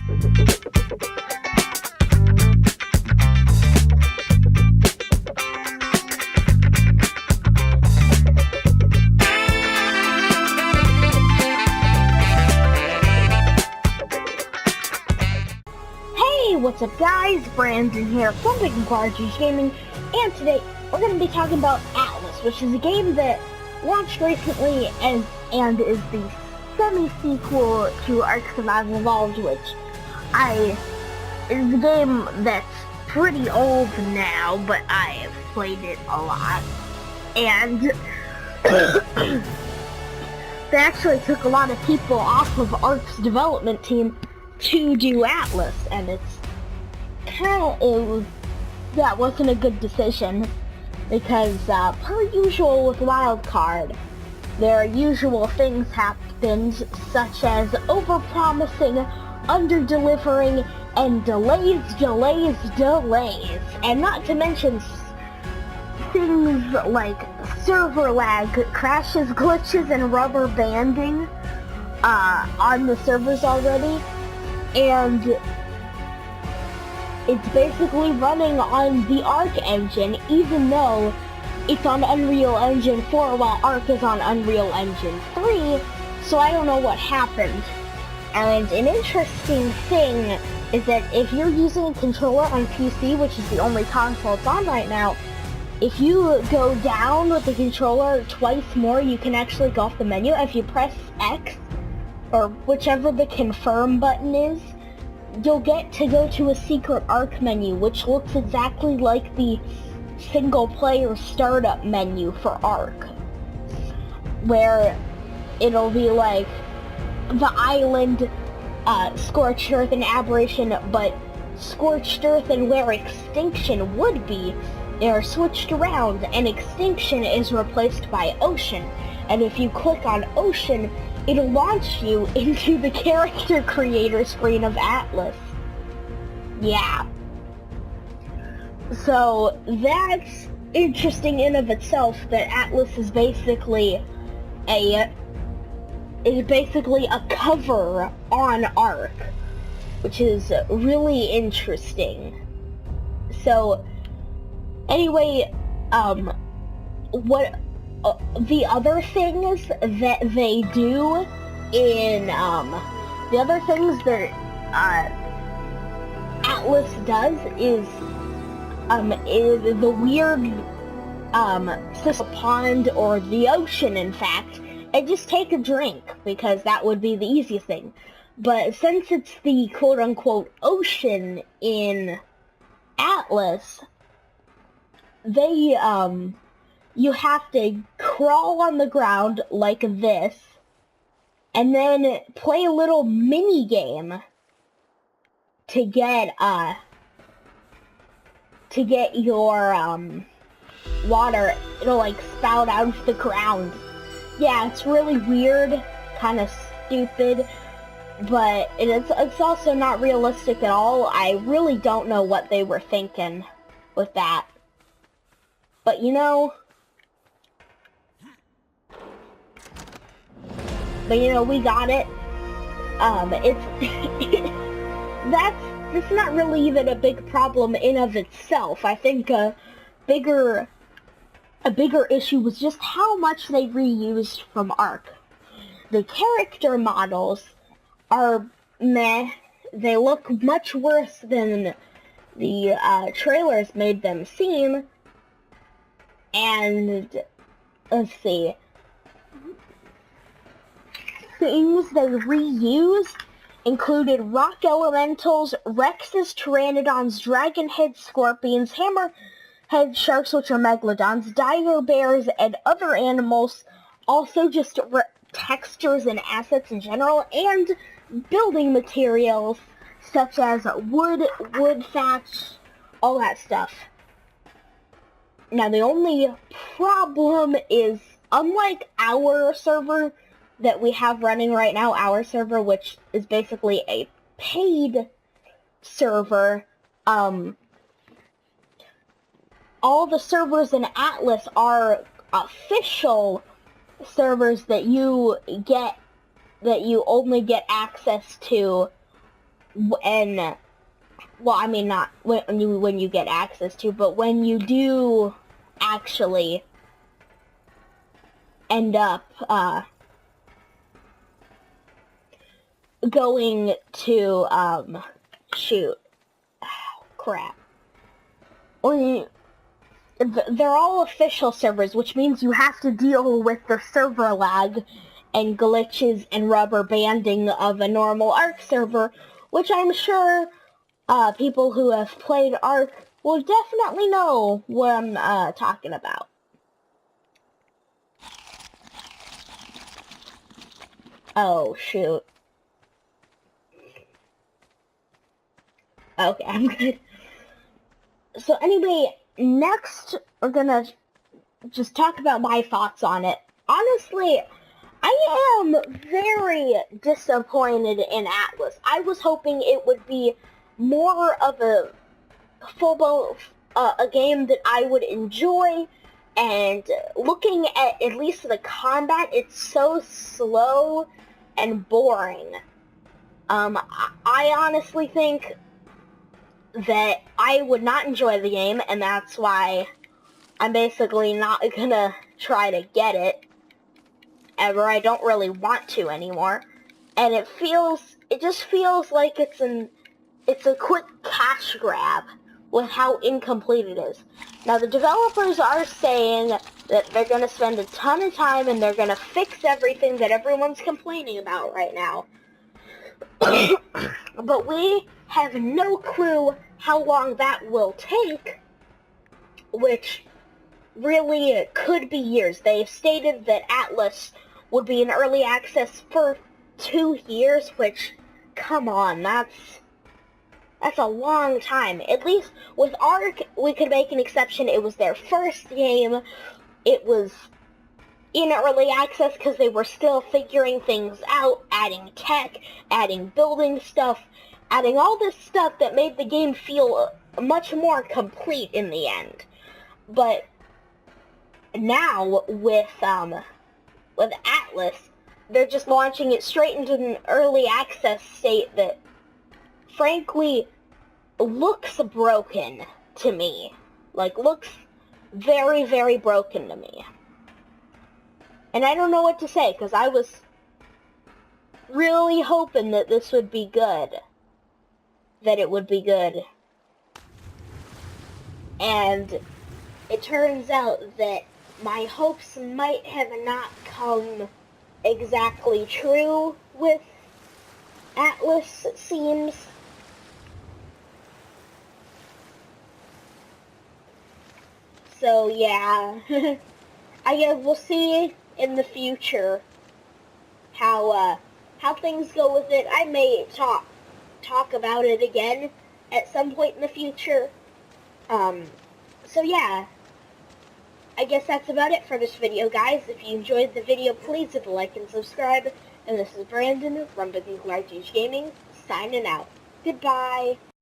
What's up guys, Brandon here from BGA Gaming, and today we're going to be talking about Atlas, which is a game that launched recently and is the semi-sequel to Ark Survival Evolved, which is a game that's pretty old now, but I have played it a lot, and they actually took a lot of people off of Ark's development team to do Atlas, and that wasn't a good decision, because per usual with Wildcard, their usual things happened, such as overpromising, under-delivering, and delays, and not to mention things like server lag, crashes, glitches, and rubber banding on the servers already, and it's basically running on the Ark engine, even though it's on Unreal Engine 4 while Ark is on Unreal Engine 3, so I don't know what happened. And an interesting thing is that if you're using a controller on PC, which is the only console it's on right now, if you go down with the controller twice more, you can actually go off the menu. If you press X, or whichever the confirm button is, you'll get to go to a secret Ark menu, which looks exactly like the single-player startup menu for Ark, where it'll be like the island, Scorched Earth, and Aberration, but Scorched Earth and where Extinction would be are switched around, and Extinction is replaced by Ocean, and if you click on Ocean, it'll launch you into the character creator screen of Atlas. Yeah. So that's interesting in of itself, that Atlas is basically a cover on Ark, which is really interesting. So anyway, what the other things that they do in the other things that Atlas does is the weird pond, or the ocean in fact, and just take a drink, because that would be the easiest thing. But since it's the quote-unquote ocean in Atlas, they you have to crawl on the ground like this, and then play a little mini game to get your water. It'll like spout out of the ground. Yeah, it's really weird, kind of stupid, but it's also not realistic at all. I really don't know what they were thinking with that, but you know. But you know, we got it. That's not really even a big problem in of itself. I think a bigger issue was just how much they reused from Ark. The character models are meh. They look much worse than the trailers made them seem. And let's see. Things they reused included rock elementals, Rexes, pteranodons, dragonhead scorpions, hammerhead sharks, which are megalodons, dire bears, and other animals. Also just textures and assets in general, and building materials such as wood, thatch, all that stuff. Now the only problem is, unlike our server that we have running right now, our server, which is basically a paid server, all the servers in Atlas are official servers that you only get access to And well, I mean, not when you get access to, but when you do actually end up going to shoot, crap. They're all official servers, which means you have to deal with the server lag and glitches and rubber banding of a normal Ark server, which I'm sure people who have played Ark will definitely know what I'm talking about. Oh, shoot. Okay, I'm good. So anyway, next we're gonna just talk about my thoughts on it. Honestly, I am very disappointed in Atlas. I was hoping it would be more of a full-blown a game that I would enjoy, and looking at least the combat, it's so slow and boring. I honestly think that I would not enjoy the game, and that's why I'm basically not gonna try to get it ever. I don't really want to anymore, and it just feels like it's a quick cash grab with how incomplete it is. Now, the developers are saying that they're going to spend a ton of time and they're going to fix everything that everyone's complaining about right now. But we have no clue how long that will take, which really could be years. They've stated that Atlas would be in early access for 2 years, which, come on, that's a long time. At least with Ark, we could make an exception. It was their first game. It was in early access because they were still figuring things out, adding tech, adding building stuff, adding all this stuff that made the game feel much more complete in the end. But now with Atlas, they're just launching it straight into an early access state that, frankly, looks broken to me. Like, looks very, very broken to me. And I don't know what to say, because I was really hoping that this would be good. That it would be good. And it turns out that my hopes might have not come exactly true with Atlas, it seems. So yeah, I guess we'll see in the future how things go with it. I may talk about it again at some point in the future. So yeah, I guess that's about it for this video, guys. If you enjoyed the video, please hit the like and subscribe. And this is Brandon from BGA Entertainment, signing out. Goodbye.